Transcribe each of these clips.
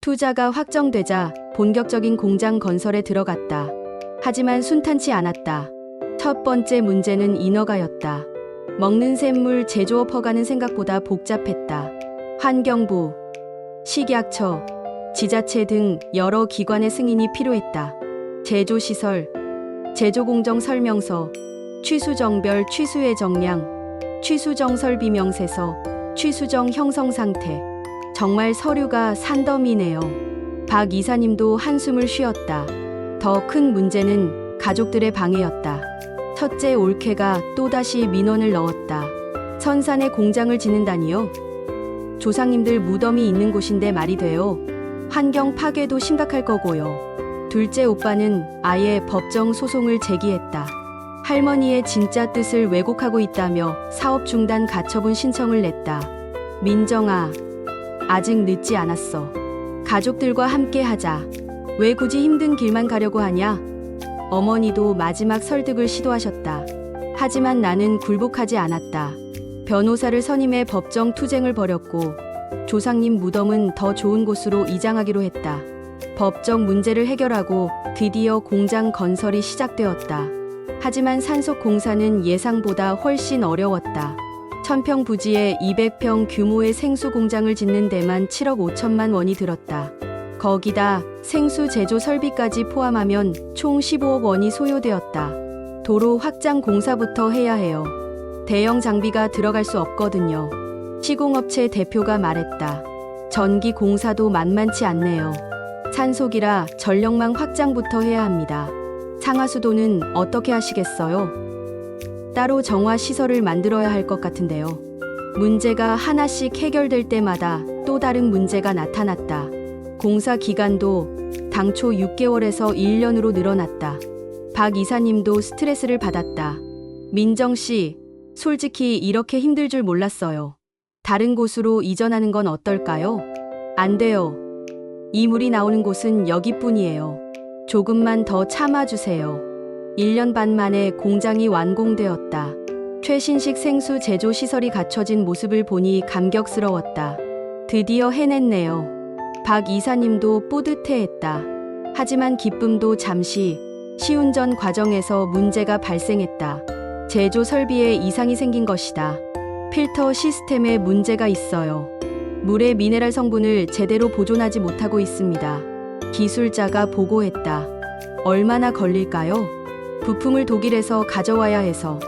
투자가 확정되자 본격적인 공장 건설에 들어갔다. 하지만 순탄치 않았다. 첫 번째 문제는 인허가였다. 먹는 샘물 제조업 허가는 생각보다 복잡했다. 환경부, 식약처, 지자체 등 여러 기관의 승인이 필요했다. 제조시설, 제조공정 설명서, 취수정별 취수의 정량, 취수정 설비 명세서, 취수정 형성 상태. 정말 서류가 산더미네요. 박 이사님도 한숨을 쉬었다. 더 큰 문제는 가족들의 방해였다. 첫째 올케가 또다시 민원을 넣었다. 선산에 공장을 짓는다니요? 조상님들 무덤이 있는 곳인데 말이 돼요. 환경 파괴도 심각할 거고요. 둘째 오빠는 아예 법정 소송을 제기했다. 할머니의 진짜 뜻을 왜곡하고 있다며 사업 중단 가처분 신청을 냈다. 민정아, 아직 늦지 않았어. 가족들과 함께 하자. 왜 굳이 힘든 길만 가려고 하냐? 어머니도 마지막 설득을 시도하셨다. 하지만 나는 굴복하지 않았다. 변호사를 선임해 법정 투쟁을 벌였고 조상님 무덤은 더 좋은 곳으로 이장하기로 했다. 법적 문제를 해결하고 드디어 공장 건설이 시작되었다. 하지만 산속 공사는 예상보다 훨씬 어려웠다. 1000평 부지에 200평 규모의 생수 공장을 짓는 데만 7억 5천만 원이 들었다. 거기다 생수 제조 설비까지 포함하면 총 15억 원이 소요되었다. 도로 확장 공사부터 해야 해요. 대형 장비가 들어갈 수 없거든요. 시공업체 대표가 말했다. 전기 공사도 만만치 않네요. 산속이라 전력망 확장부터 해야 합니다. 상하수도는 어떻게 하시겠어요? 따로 정화 시설을 만들어야 할 것 같은데요. 문제가 하나씩 해결될 때마다 또 다른 문제가 나타났다. 공사 기간도 당초 6개월에서 1년으로 늘어났다. 박 이사님도 스트레스를 받았다. 민정 씨, 솔직히 이렇게 힘들 줄 몰랐어요. 다른 곳으로 이전하는 건 어떨까요? 안 돼요. 이 물이 나오는 곳은 여기뿐이에요. 조금만 더 참아주세요. 1년 반 만에 공장이 완공되었다. 최신식 생수 제조 시설이 갖춰진 모습을 보니 감격스러웠다. 드디어 해냈네요. 박 이사님도 뿌듯해했다. 하지만 기쁨도 잠시. 시운전 과정에서 문제가 발생했다. 제조 설비에 이상이 생긴 것이다. 필터 시스템에 문제가 있어요. 물의 미네랄 성분을 제대로 보존하지 못하고 있습니다. 기술자가 보고했다. 얼마나 걸릴까요? 부품을 독일에서 가져와야 해서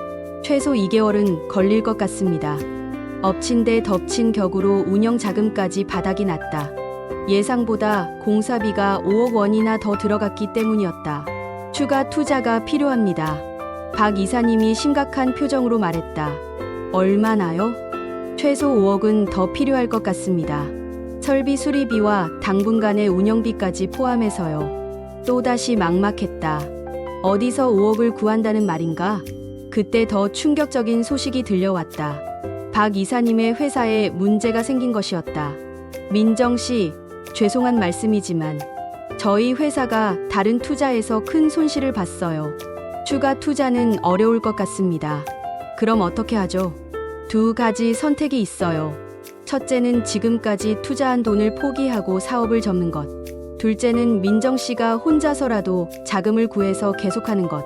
최소 2개월은 걸릴 것 같습니다. 엎친 데 덮친 격으로 운영 자금까지 바닥이 났다. 예상보다 공사비가 5억 원이나 더 들어갔기 때문이었다. 추가 투자가 필요합니다. 박 이사님이 심각한 표정으로 말했다. 얼마나요? 최소 5억은 더 필요할 것 같습니다. 설비 수리비와 당분간의 운영비까지 포함해서요. 또다시 막막했다. 어디서 5억을 구한다는 말인가? 그때 더 충격적인 소식이 들려왔다. 박 이사님의 회사에 문제가 생긴 것이었다. 민정 씨, 죄송한 말씀이지만 저희 회사가 다른 투자에서 큰 손실을 봤어요. 추가 투자는 어려울 것 같습니다. 그럼 어떻게 하죠? 두 가지 선택이 있어요. 첫째는 지금까지 투자한 돈을 포기하고 사업을 접는 것. 둘째는 민정 씨가 혼자서라도 자금을 구해서 계속하는 것.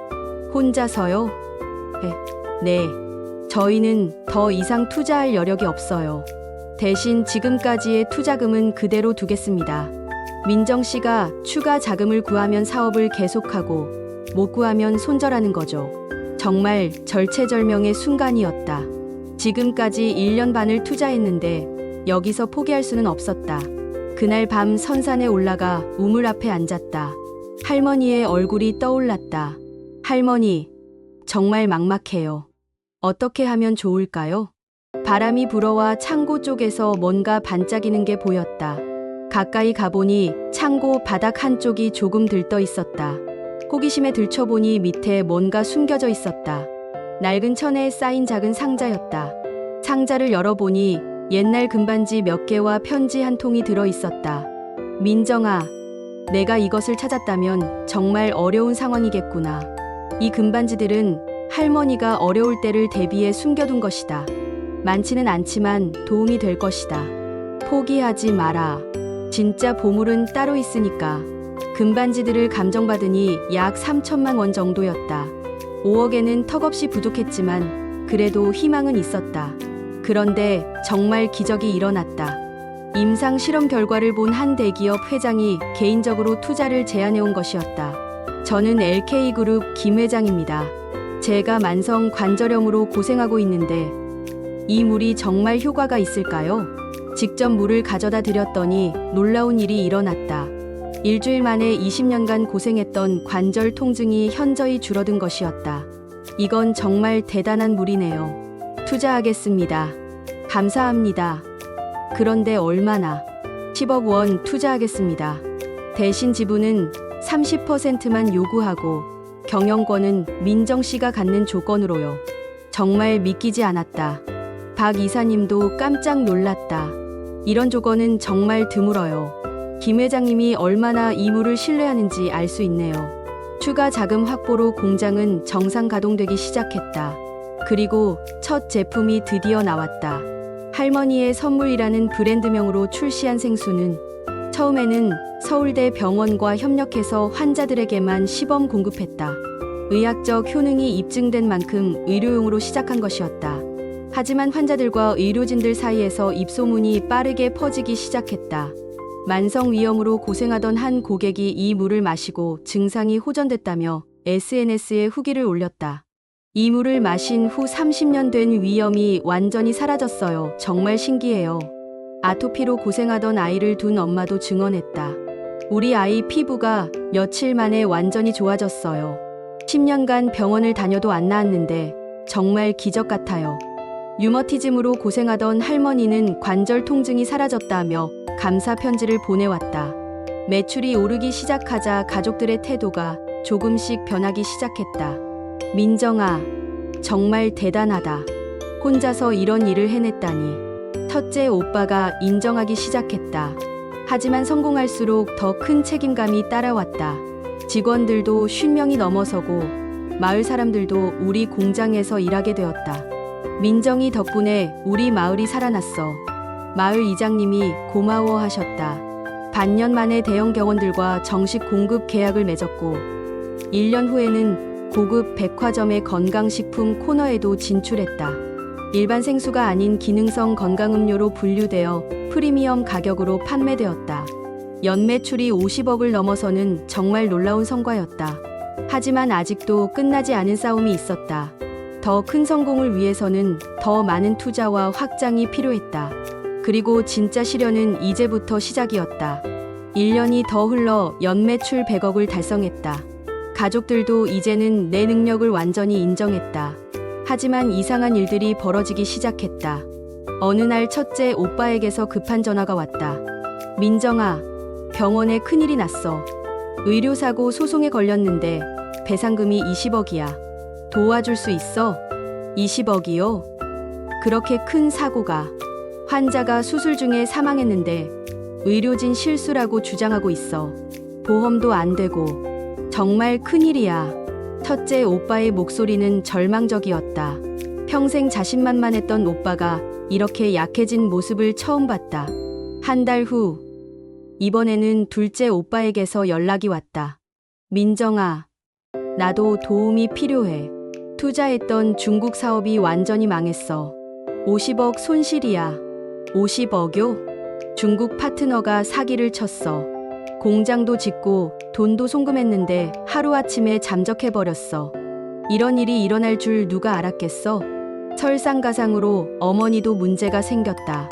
혼자서요? 네. 저희는 더 이상 투자할 여력이 없어요. 대신 지금까지의 투자금은 그대로 두겠습니다. 민정 씨가 추가 자금을 구하면 사업을 계속하고 못 구하면 손절하는 거죠. 정말 절체절명의 순간이었다. 지금까지 1년 반을 투자했는데 여기서 포기할 수는 없었다. 그날 밤 선산에 올라가 우물 앞에 앉았다. 할머니의 얼굴이 떠올랐다. 할머니, 정말 막막해요. 어떻게 하면 좋을까요? 바람이 불어와 창고 쪽에서 뭔가 반짝이는 게 보였다. 가까이 가보니 창고 바닥 한쪽이 조금 들떠 있었다. 호기심에 들춰보니 밑에 뭔가 숨겨져 있었다. 낡은 천에 쌓인 작은 상자였다. 상자를 열어보니 옛날 금반지 몇 개와 편지 한 통이 들어 있었다. 민정아, 내가 이것을 찾았다면 정말 어려운 상황이겠구나. 이 금반지들은 할머니가 어려울 때를 대비해 숨겨둔 것이다. 많지는 않지만 도움이 될 것이다. 포기하지 마라. 진짜 보물은 따로 있으니까. 금반지들을 감정받으니 약 3천만 원 정도였다. 5억에는 턱없이 부족했지만 그래도 희망은 있었다. 그런데 정말 기적이 일어났다. 임상 실험 결과를 본 한 대기업 회장이 개인적으로 투자를 제안해온 것이었다. 저는 LK그룹 김 회장입니다. 제가 만성 관절염으로 고생하고 있는데 이 물이 정말 효과가 있을까요? 직접 물을 가져다 드렸더니 놀라운 일이 일어났다. 일주일 만에 20년간 고생했던 관절 통증이 현저히 줄어든 것이었다. 이건 정말 대단한 물이네요. 투자하겠습니다. 감사합니다. 그런데 얼마나? 10억 원 투자하겠습니다. 대신 지분은 30%만 요구하고 경영권은 민정 씨가 갖는 조건으로요. 정말 믿기지 않았다. 박 이사님도 깜짝 놀랐다. 이런 조건은 정말 드물어요. 김 회장님이 얼마나 이 물을 신뢰하는지 알 수 있네요. 추가 자금 확보로 공장은 정상 가동되기 시작했다. 그리고 첫 제품이 드디어 나왔다. 할머니의 선물이라는 브랜드명으로 출시한 생수는 처음에는 서울대 병원과 협력해서 환자들에게만 시범 공급했다. 의학적 효능이 입증된 만큼 의료용으로 시작한 것이었다. 하지만 환자들과 의료진들 사이에서 입소문이 빠르게 퍼지기 시작했다. 만성위염으로 고생하던 한 고객이 이 물을 마시고 증상이 호전됐다며 SNS에 후기를 올렸다. 이 물을 마신 후 30년 된 위염이 완전히 사라졌어요. 정말 신기해요. 아토피로 고생하던 아이를 둔 엄마도 증언했다. 우리 아이 피부가 며칠 만에 완전히 좋아졌어요. 10년간 병원을 다녀도 안 나았는데 정말 기적 같아요. 류머티즘으로 고생하던 할머니는 관절 통증이 사라졌다며 감사 편지를 보내왔다. 매출이 오르기 시작하자 가족들의 태도가 조금씩 변하기 시작했다. 민정아, 정말 대단하다. 혼자서 이런 일을 해냈다니. 첫째 오빠가 인정하기 시작했다. 하지만 성공할수록 더 큰 책임감이 따라왔다. 직원들도 50명이 넘어서고 마을 사람들도 우리 공장에서 일하게 되었다. 민정이 덕분에 우리 마을이 살아났어. 마을 이장님이 고마워하셨다. 반년 만에 대형 병원들과 정식 공급 계약을 맺었고 1년 후에는 고급 백화점의 건강식품 코너에도 진출했다. 일반 생수가 아닌 기능성 건강음료로 분류되어 프리미엄 가격으로 판매되었다. 연매출이 50억을 넘어서는 정말 놀라운 성과였다. 하지만 아직도 끝나지 않은 싸움이 있었다. 더 큰 성공을 위해서는 더 많은 투자와 확장이 필요했다. 그리고 진짜 시련은 이제부터 시작이었다. 1년이 더 흘러 연매출 100억을 달성했다. 가족들도 이제는 내 능력을 완전히 인정했다. 하지만 이상한 일들이 벌어지기 시작했다. 어느 날 첫째 오빠에게서 급한 전화가 왔다. 민정아, 병원에 큰일이 났어. 의료사고 소송에 걸렸는데 배상금이 20억이야. 도와줄 수 있어? 20억이요? 그렇게 큰 사고가. 환자가 수술 중에 사망했는데 의료진 실수라고 주장하고 있어. 보험도 안 되고. 정말 큰일이야. 첫째 오빠의 목소리는 절망적이었다. 평생 자신만만했던 오빠가 이렇게 약해진 모습을 처음 봤다. 한 달 후, 이번에는 둘째 오빠에게서 연락이 왔다. 민정아, 나도 도움이 필요해. 투자했던 중국 사업이 완전히 망했어. 50억 손실이야. 50억요? 중국 파트너가 사기를 쳤어. 공장도 짓고 돈도 송금했는데 하루아침에 잠적해버렸어. 이런 일이 일어날 줄 누가 알았겠어? 설상가상으로 어머니도 문제가 생겼다.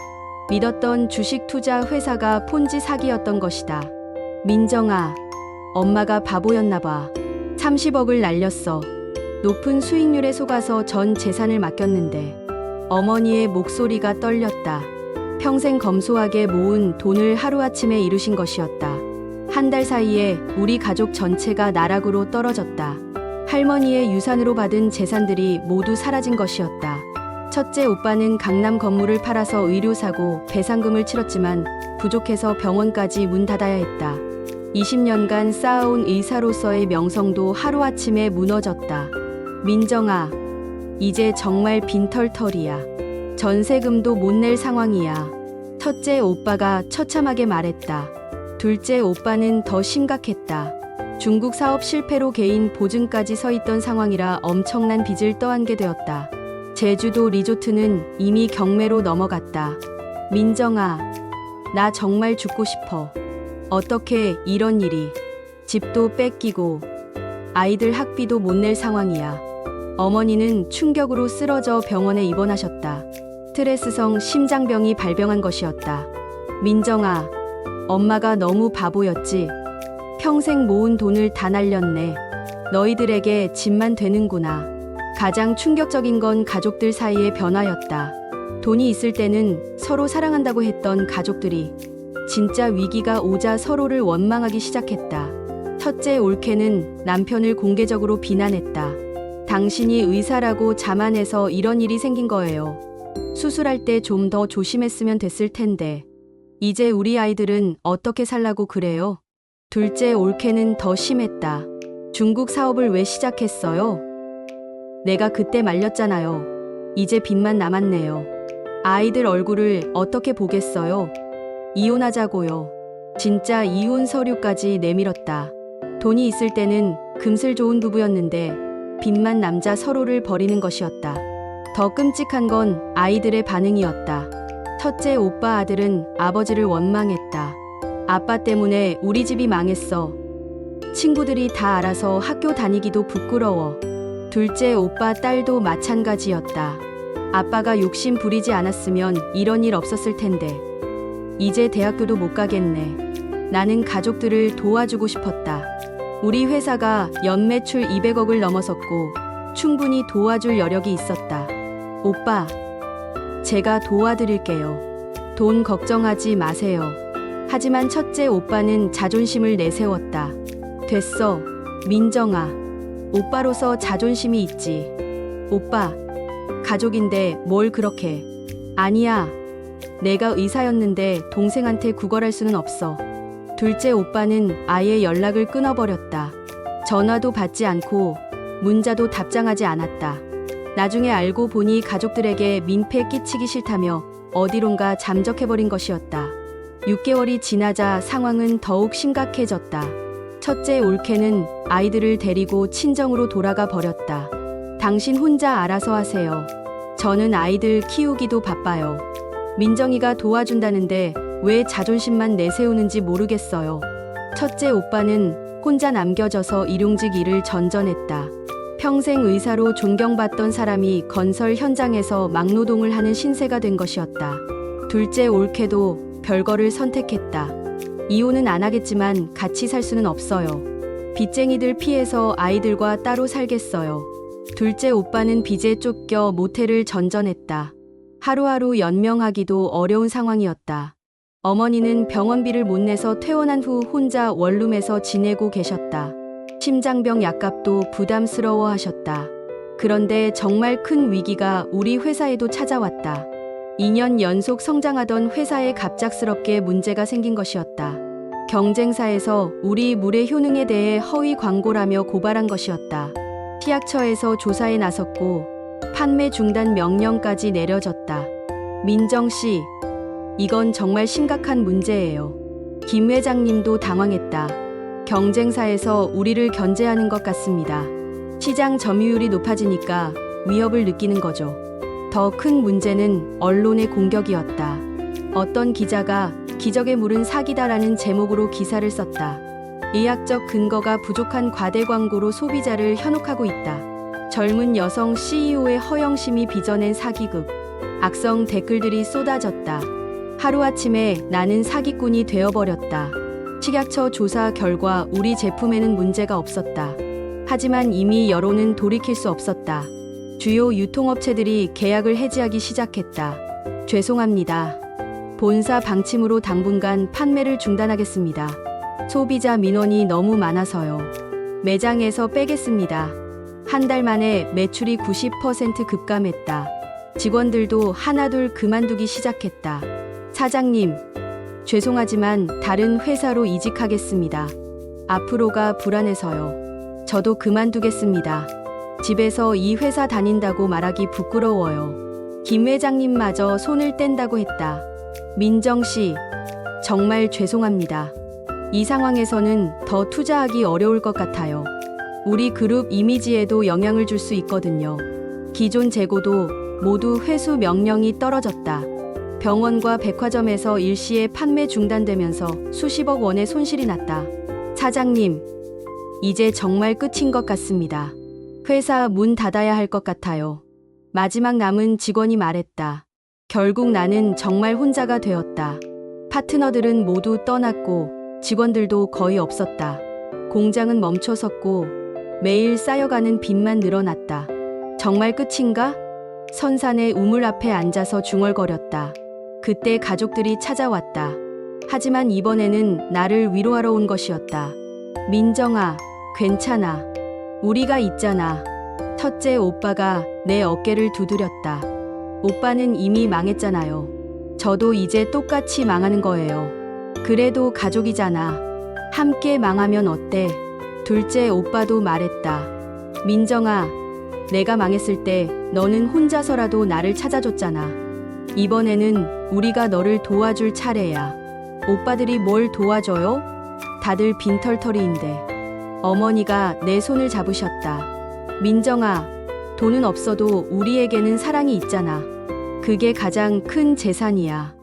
믿었던 주식 투자 회사가 폰지 사기였던 것이다. 민정아, 엄마가 바보였나 봐. 30억을 날렸어. 높은 수익률에 속아서 전 재산을 맡겼는데. 어머니의 목소리가 떨렸다. 평생 검소하게 모은 돈을 하루아침에 이루신 것이었다. 한 달 사이에 우리 가족 전체가 나락으로 떨어졌다. 할머니의 유산으로 받은 재산들이 모두 사라진 것이었다. 첫째 오빠는 강남 건물을 팔아서 의료사고 배상금을 치렀지만 부족해서 병원까지 문 닫아야 했다. 20년간 쌓아온 의사로서의 명성도 하루아침에 무너졌다. 민정아, 이제 정말 빈털털이야. 전세금도 못 낼 상황이야. 첫째 오빠가 처참하게 말했다. 둘째 오빠는 더 심각했다. 중국 사업 실패로 개인 보증까지 서 있던 상황이라 엄청난 빚을 떠안게 되었다. 제주도 리조트는 이미 경매로 넘어갔다. 민정아, 나 정말 죽고 싶어. 어떻게 이런 일이. 집도 뺏기고 아이들 학비도 못 낼 상황이야. 어머니는 충격으로 쓰러져 병원에 입원하셨다. 스트레스성 심장병이 발병한 것이었다. 민정아, 엄마가 너무 바보였지. 평생 모은 돈을 다 날렸네. 너희들에게 집만 되는구나. 가장 충격적인 건 가족들 사이의 변화였다. 돈이 있을 때는 서로 사랑한다고 했던 가족들이 진짜 위기가 오자 서로를 원망하기 시작했다. 첫째 올케는 남편을 공개적으로 비난했다. 당신이 의사라고 자만해서 이런 일이 생긴 거예요. 수술할 때 좀 더 조심했으면 됐을 텐데. 이제 우리 아이들은 어떻게 살라고 그래요? 둘째 올케는 더 심했다. 중국 사업을 왜 시작했어요? 내가 그때 말렸잖아요. 이제 빚만 남았네요. 아이들 얼굴을 어떻게 보겠어요? 이혼하자고요. 진짜 이혼 서류까지 내밀었다. 돈이 있을 때는 금슬 좋은 부부였는데 빚만 남자 서로를 버리는 것이었다. 더 끔찍한 건 아이들의 반응이었다. 첫째 오빠 아들은 아버지를 원망했다. 아빠 때문에 우리 집이 망했어. 친구들이 다 알아서 학교 다니기도 부끄러워. 둘째 오빠 딸도 마찬가지였다. 아빠가 욕심 부리지 않았으면 이런 일 없었을 텐데. 이제 대학교도 못 가겠네. 나는 가족들을 도와주고 싶었다. 우리 회사가 연매출 200억을 넘어섰고 충분히 도와줄 여력이 있었다. 오빠, 제가 도와드릴게요. 돈 걱정하지 마세요. 하지만 첫째 오빠는 자존심을 내세웠다. 됐어, 민정아. 오빠로서 자존심이 있지. 오빠, 가족인데 뭘 그렇게. 아니야. 내가 의사였는데 동생한테 구걸할 수는 없어. 둘째 오빠는 아예 연락을 끊어버렸다. 전화도 받지 않고 문자도 답장하지 않았다. 나중에 알고 보니 가족들에게 민폐 끼치기 싫다며 어디론가 잠적해버린 것이었다. 6개월이 지나자 상황은 더욱 심각해졌다. 첫째 올케는 아이들을 데리고 친정으로 돌아가 버렸다. 당신 혼자 알아서 하세요. 저는 아이들 키우기도 바빠요. 민정이가 도와준다는데 왜 자존심만 내세우는지 모르겠어요. 첫째 오빠는 혼자 남겨져서 일용직 일을 전전했다. 평생 의사로 존경받던 사람이 건설 현장에서 막노동을 하는 신세가 된 것이었다. 둘째 올케도 별거를 선택했다. 이혼은 안 하겠지만 같이 살 수는 없어요. 빚쟁이들 피해서 아이들과 따로 살겠어요. 둘째 오빠는 빚에 쫓겨 모텔을 전전했다. 하루하루 연명하기도 어려운 상황이었다. 어머니는 병원비를 못 내서 퇴원한 후 혼자 원룸에서 지내고 계셨다. 심장병 약값도 부담스러워 하셨다. 그런데 정말 큰 위기가 우리 회사에도 찾아왔다. 2년 연속 성장하던 회사에 갑작스럽게 문제가 생긴 것이었다. 경쟁사에서 우리 물의 효능에 대해 허위 광고라며 고발한 것이었다. 시약처에서 조사에 나섰고 판매 중단 명령까지 내려졌다. 민정 씨, 이건 정말 심각한 문제예요. 김 회장님도 당황했다. 경쟁사에서 우리를 견제하는 것 같습니다. 시장 점유율이 높아지니까 위협을 느끼는 거죠. 더 큰 문제는 언론의 공격이었다. 어떤 기자가 기적의 물은 사기다라는 제목으로 기사를 썼다. 의학적 근거가 부족한 과대 광고로 소비자를 현혹하고 있다. 젊은 여성 CEO의 허영심이 빚어낸 사기극. 악성 댓글들이 쏟아졌다. 하루아침에 나는 사기꾼이 되어버렸다. 식약처 조사 결과 우리 제품에는 문제가 없었다. 하지만 이미 여론은 돌이킬 수 없었다. 주요 유통업체들이 계약을 해지하기 시작했다. 죄송합니다. 본사 방침으로 당분간 판매를 중단하겠습니다. 소비자 민원이 너무 많아서요. 매장에서 빼겠습니다. 한 달 만에 매출이 90% 급감했다. 직원들도 하나둘 그만두기 시작했다. 사장님, 죄송하지만 다른 회사로 이직하겠습니다. 앞으로가 불안해서요. 저도 그만두겠습니다. 집에서 이 회사 다닌다고 말하기 부끄러워요. 김 회장님마저 손을 뗀다고 했다. 민정 씨, 정말 죄송합니다. 이 상황에서는 더 투자하기 어려울 것 같아요. 우리 그룹 이미지에도 영향을 줄 수 있거든요. 기존 재고도 모두 회수 명령이 떨어졌다. 병원과 백화점에서 일시에 판매 중단되면서 수십억 원의 손실이 났다. 사장님, 이제 정말 끝인 것 같습니다. 회사 문 닫아야 할 것 같아요. 마지막 남은 직원이 말했다. 결국 나는 정말 혼자가 되었다. 파트너들은 모두 떠났고 직원들도 거의 없었다. 공장은 멈춰섰고 매일 쌓여가는 빚만 늘어났다. 정말 끝인가? 선산의 우물 앞에 앉아서 중얼거렸다. 그때 가족들이 찾아왔다. 하지만 이번에는 나를 위로하러 온 것이었다. 민정아, 괜찮아. 우리가 있잖아. 첫째 오빠가 내 어깨를 두드렸다. 오빠는 이미 망했잖아요. 저도 이제 똑같이 망하는 거예요. 그래도 가족이잖아. 함께 망하면 어때? 둘째 오빠도 말했다. 민정아, 내가 망했을 때 너는 혼자서라도 나를 찾아줬잖아. 이번에는 우리가 너를 도와줄 차례야. 오빠들이 뭘 도와줘요? 다들 빈털터리인데. 어머니가 내 손을 잡으셨다. 민정아, 돈은 없어도 우리에게는 사랑이 있잖아. 그게 가장 큰 재산이야.